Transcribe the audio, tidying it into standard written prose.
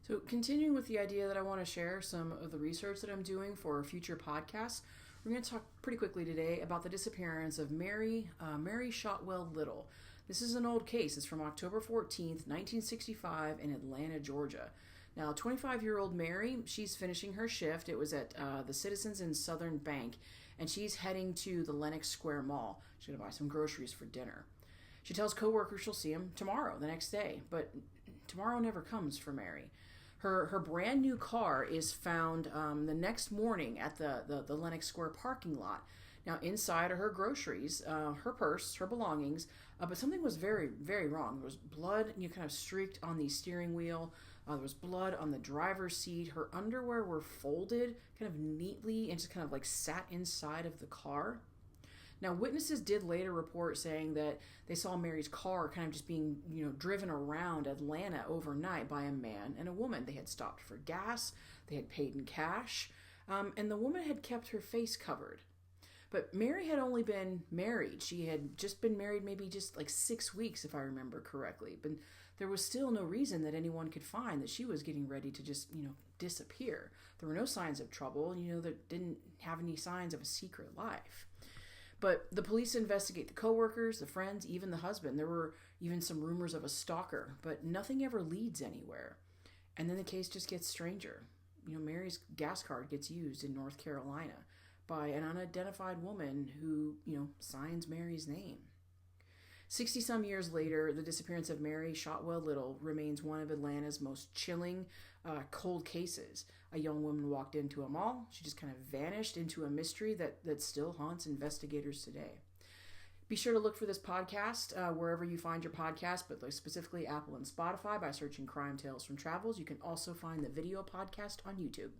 So, continuing with the idea that I want to share some of the research that I'm doing for future podcasts, we're going to talk pretty quickly today about the disappearance of Mary Shotwell Little. This is an old case. It's from October 14th, 1965 in Atlanta, Georgia. Now, 25-year-old Mary, she's finishing her shift. It was at the Citizens in Southern Bank, and she's heading to the Lenox Square Mall. She's going to buy some groceries for dinner. She tells coworkers she'll see him tomorrow, the next day, but tomorrow never comes for Mary. Her brand new car is found the next morning at the Lenox Square parking lot. Now, inside are her groceries, her purse, her belongings, but something was very, very wrong. There was blood, kind of streaked on the steering wheel. There was blood on the driver's seat. Her underwear were folded kind of neatly and just kind of like sat inside of the car. Now, witnesses did later report saying that they saw Mary's car kind of just being, driven around Atlanta overnight by a man and a woman. They had stopped for gas, they had paid in cash, and the woman had kept her face covered. But Mary had only been married. She had just been married maybe just like 6 weeks, if I remember correctly. But there was still no reason that anyone could find that she was getting ready to just, disappear. There were no signs of trouble, that didn't have any signs of a secret life. But the police investigate the coworkers, the friends, even the husband. There were even some rumors of a stalker, but nothing ever leads anywhere. And then the case just gets stranger. Mary's gas card gets used in North Carolina by an unidentified woman who, signs Mary's name. 60-some years later, the disappearance of Mary Shotwell Little remains one of Atlanta's most chilling, cold cases. A young woman walked into a mall. She just kind of vanished into a mystery that still haunts investigators today. Be sure to look for this podcast wherever you find your podcast, but specifically Apple and Spotify by searching Crime Tales from Travels. You can also find the video podcast on YouTube.